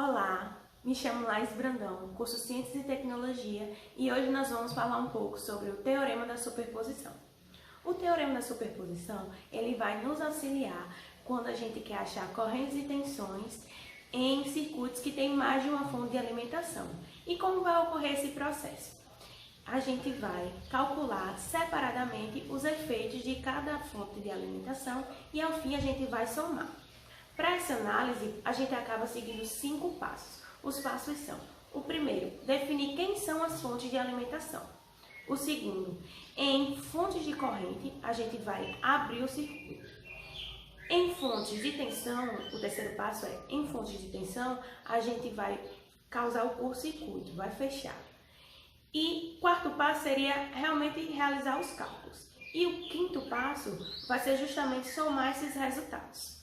Olá, me chamo Laís Brandão, curso Ciências e Tecnologia, e hoje nós vamos falar um pouco sobre o Teorema da Superposição. O Teorema da Superposição, ele vai nos auxiliar quando a gente quer achar correntes e tensões em circuitos que têm mais de uma fonte de alimentação. E como vai ocorrer esse processo? A gente vai calcular separadamente os efeitos de cada fonte de alimentação e ao fim a gente vai somar. Para essa análise, a gente acaba seguindo 5 passos. Os passos são: o primeiro, definir quem são as fontes de alimentação. O segundo, em fontes de corrente, a gente vai abrir o circuito. Em fontes de tensão, o terceiro passo é: em fontes de tensão, a gente vai causar o curto-circuito, vai fechar. E quarto passo seria realmente realizar os cálculos. E o quinto passo vai ser justamente somar esses resultados.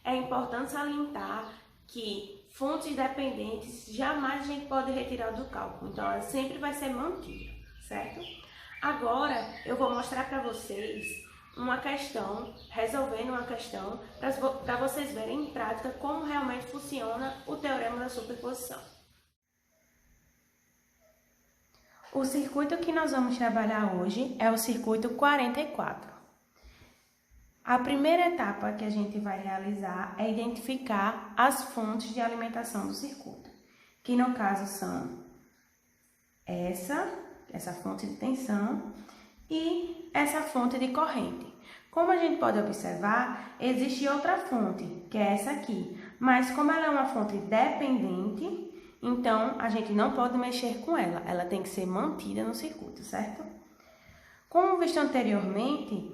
É importante salientar que fontes dependentes jamais a gente pode retirar do cálculo, então ela sempre vai ser mantida, certo? Agora eu vou mostrar para vocês uma questão, resolvendo uma questão, para vocês verem em prática como realmente funciona o Teorema da Superposição. O circuito que nós vamos trabalhar hoje é o circuito 44. A primeira etapa que a gente vai realizar é identificar as fontes de alimentação do circuito, que no caso são essa fonte de tensão e essa fonte de corrente. Como a gente pode observar, existe outra fonte, que é essa aqui, mas como ela é uma fonte dependente, então a gente não pode mexer com ela, ela tem que ser mantida no circuito, certo? Como visto anteriormente,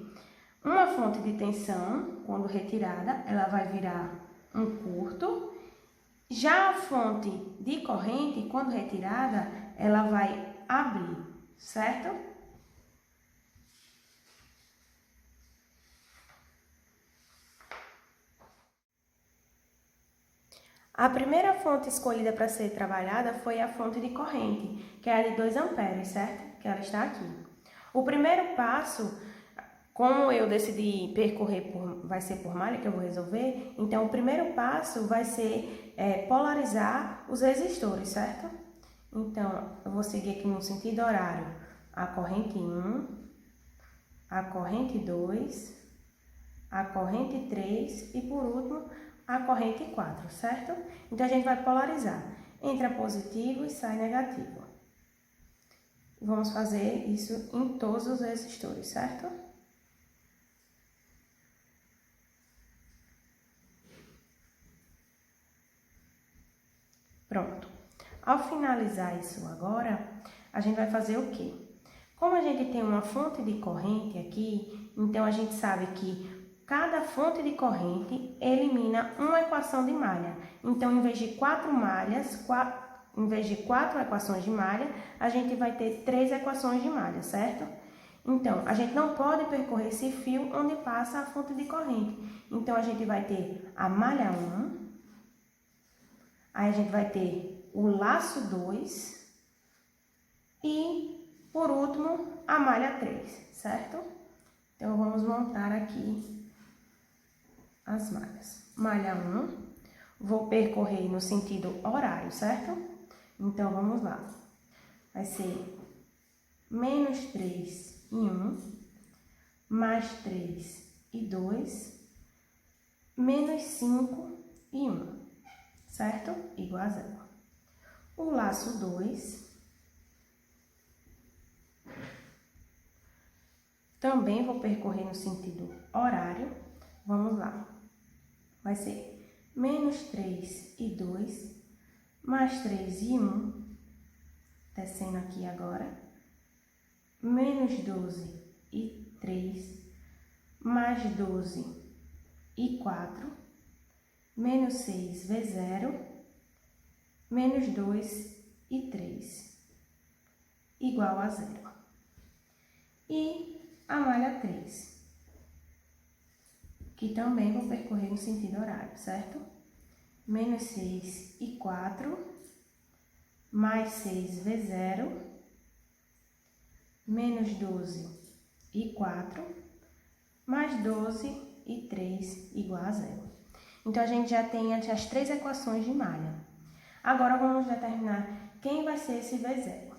uma fonte de tensão, quando retirada, ela vai virar um curto. Já a fonte de corrente, quando retirada, ela vai abrir, certo? A primeira fonte escolhida para ser trabalhada foi a fonte de corrente, que é a de 2 amperes, certo? Que ela está aqui. O primeiro passo, como eu decidi percorrer vai ser por malha que eu vou resolver, então o primeiro passo vai ser polarizar os resistores, certo? Então, eu vou seguir aqui no sentido horário a corrente 1, a corrente 2, a corrente 3 e por último a corrente 4, certo? Então a gente vai polarizar, entra positivo e sai negativo. Vamos fazer isso em todos os resistores, certo? Pronto. Ao finalizar isso agora, a gente vai fazer o quê? Como a gente tem uma fonte de corrente aqui, então a gente sabe que cada fonte de corrente elimina uma equação de malha. Então, em vez de 4 malhas, em vez de 4 equações de malha, a gente vai ter 3 equações de malha, certo? Então, a gente não pode percorrer esse fio onde passa a fonte de corrente. Então, a gente vai ter a malha 1, aí a gente vai ter o laço 2 e, por último, a malha 3, certo? Então, vamos montar aqui as malhas. Malha 1, vou percorrer no sentido horário, certo? Então, vamos lá. Vai ser menos 3 e 1, mais 3 e 2, menos 5 e 1, certo? Igual a zero. O laço 2, também vou percorrer no sentido horário. Vamos lá. Vai ser menos 3 e 2, mais 3 e 1, descendo aqui agora, menos 12 e 3, mais 12 e 4, menos 6 vezes 0, menos 2 e 3, igual a 0. E a malha 3, que também vou percorrer no sentido horário, certo? Menos 6 e 4, mais 6 vezes 0, menos 12 e 4, mais 12 e 3 igual a 0. Então, a gente já tem as 3 equações de malha. Agora, vamos determinar quem vai ser esse V0.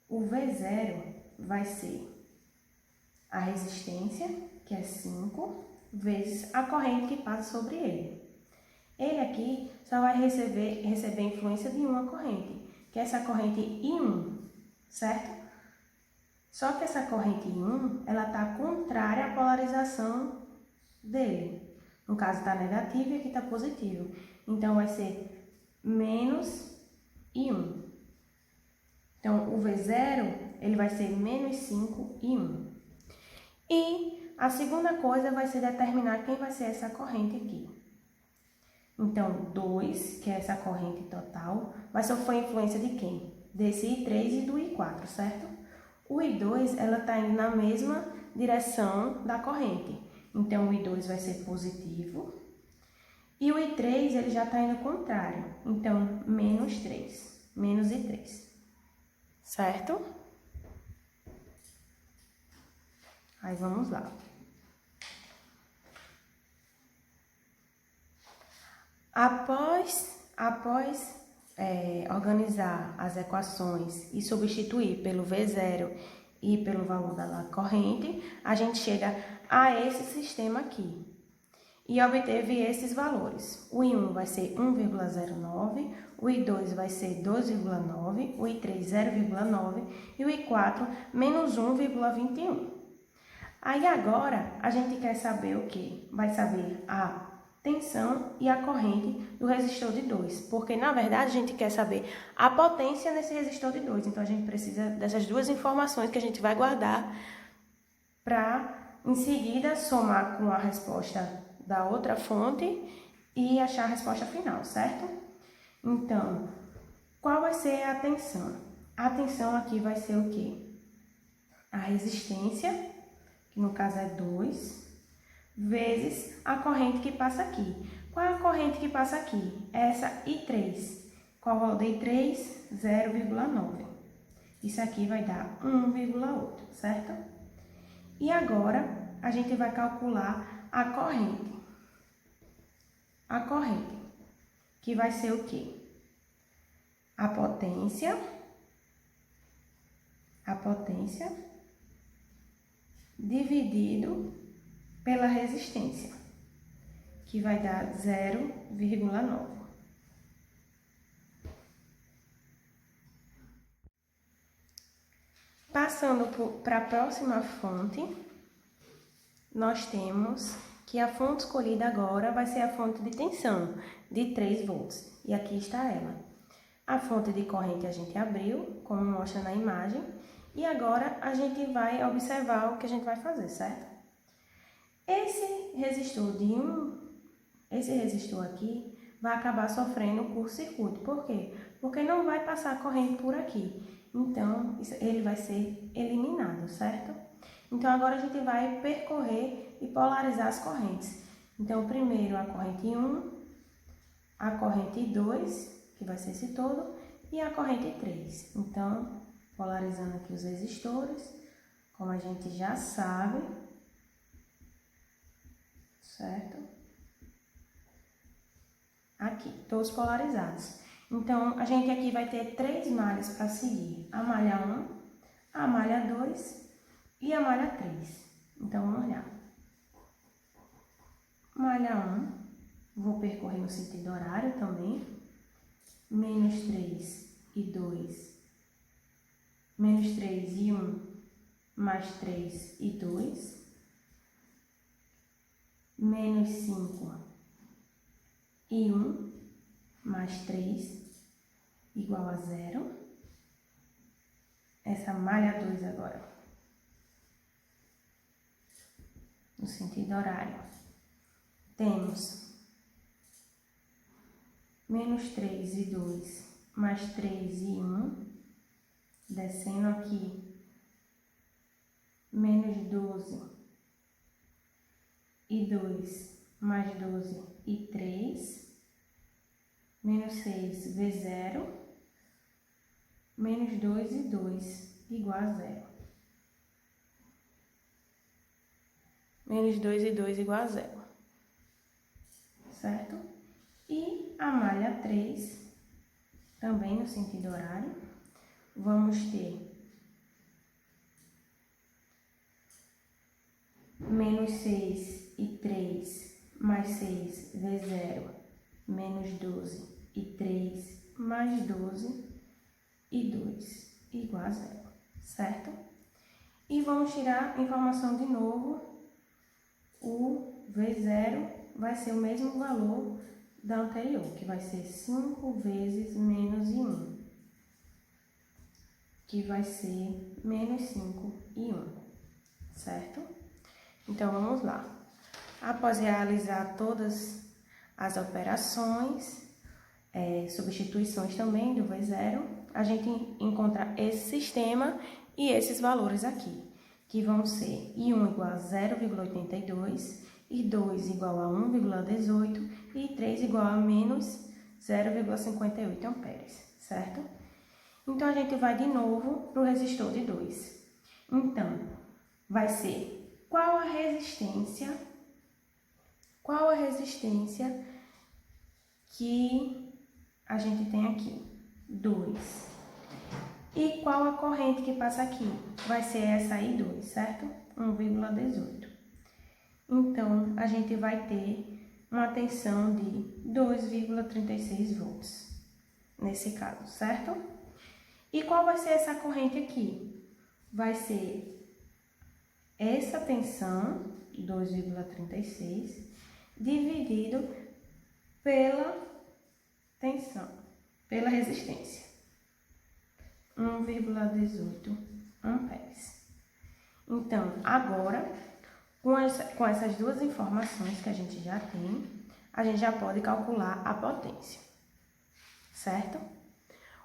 O V0 vai ser a resistência, que é 5, vezes a corrente que passa sobre ele. Ele aqui só vai receber influência de uma corrente, que é essa corrente I1, certo? Só que essa corrente I1, ela está contrária à polarização dele. No caso, está negativo e aqui está positivo. Então, vai ser menos I1. Então, o V0, ele vai ser menos 5 I1. E a segunda coisa vai ser determinar quem vai ser essa corrente aqui. Então, 2, que é essa corrente total, vai sofrer influência de quem? Desse I3 e do I4, certo? O I2, ela está indo na mesma direção da corrente. Então, o I2 vai ser positivo. E o I3, ele já está indo contrário. Então, menos 3, menos I3. Certo? Aí, vamos lá. Após organizar as equações e substituir pelo V0 e pelo valor da corrente, a gente chega a esse sistema aqui e obteve esses valores. O I1 vai ser 1,09, o I2 vai ser 2,9, o I3 0,9 e o I4 menos 1,21. Aí agora a gente quer saber o quê? Vai saber a tensão e a corrente do resistor de 2, porque na verdade a gente quer saber a potência nesse resistor de 2, então a gente precisa dessas duas informações que a gente vai guardar para em seguida somar com a resposta da outra fonte e achar a resposta final, certo? Então, qual vai ser a tensão? A tensão aqui vai ser o quê? A resistência, que no caso é 2, vezes a corrente que passa aqui. Qual é a corrente que passa aqui? Essa I3. Qual é o valor de I3? 0,9. Isso aqui vai dar 1,8, certo? E agora, a gente vai calcular a corrente. A corrente, que vai ser o quê? A potência dividido pela resistência, que vai dar 0,9. Passando para a próxima fonte, nós temos que a fonte escolhida agora vai ser a fonte de tensão, de 3 volts. E aqui está ela. A fonte de corrente a gente abriu, como mostra na imagem, e agora a gente vai observar o que a gente vai fazer, certo? Esse resistor aqui vai acabar sofrendo curto-circuito. Por quê? Porque não vai passar corrente por aqui. Então, ele vai ser eliminado, certo? Então, agora a gente vai percorrer e polarizar as correntes. Então, primeiro a corrente 1, a corrente 2, que vai ser esse todo, e a corrente 3. Então, polarizando aqui os resistores, como a gente já sabe, certo? Aqui, todos polarizados. Então, a gente aqui vai ter 3 malhas para seguir. A malha 1, a malha 2 e a malha 3. Então, vamos olhar. Malha 1, vou percorrer no sentido horário também. Menos 3 e 2. Menos 3 e 1, mais 3 e 2. Menos 5 e 1, mais 3, igual a 0. Essa malha 2 agora, no sentido horário, temos menos 3 e 2, mais 3 e 1, descendo aqui, menos 12 e 2, mais 12 e 3, menos 6 vezes 0, menos 2 e 2, igual a 0. Menos 2 e 2 igual a 0. Certo? E a malha 3, também no sentido horário, vamos ter menos 6 e 3 mais 6 vezes 0, menos 12 e 3 mais 12 e 2 igual a 0, certo? E vamos tirar a informação de novo, o V0 vai ser o mesmo valor da anterior, que vai ser 5 vezes menos I1, que vai ser menos 5 e 1, certo? Então, vamos lá. Após realizar todas as operações, substituições também do V0, a gente encontra esse sistema e esses valores aqui, que vão ser I1 igual a 0,82, I2 igual a 1,18 e I3 igual a menos 0,58 amperes, certo? Então, a gente vai de novo para o resistor de 2. Então, vai ser qual a resistência que a gente tem aqui? 2. E qual a corrente que passa aqui? Vai ser essa aí, 2, certo? 1,18. Então, a gente vai ter uma tensão de 2,36 volts, nesse caso, certo? E qual vai ser essa corrente aqui? Vai ser essa tensão, 2,36, dividido pela tensão, pela resistência, 1,18 amperes. Então, agora, com essas duas informações que a gente já tem, a gente já pode calcular a potência, certo?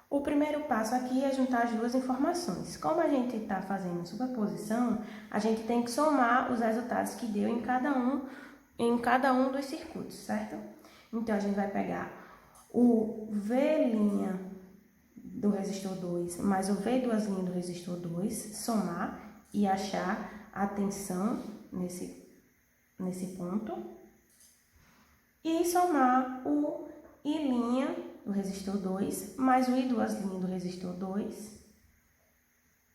O primeiro passo aqui é juntar as duas informações. Como a gente está fazendo superposição, a gente tem que somar os resultados que deu em cada um dos circuitos, certo? Então, a gente vai pegar o V' do resistor 2 mais o V2' do resistor 2, somar e achar a tensão nesse ponto. E somar o I' do resistor 2 mais o I2' do resistor 2,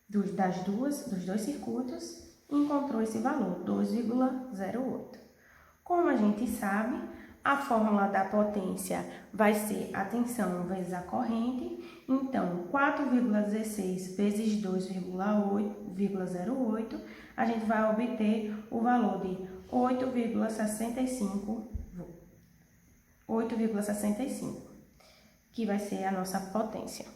dos dois circuitos, e encontrou esse valor, 2,08. Como a gente sabe, a fórmula da potência vai ser a tensão vezes a corrente, então 4,16 vezes 2,08, a gente vai obter o valor de 8,65, que vai ser a nossa potência.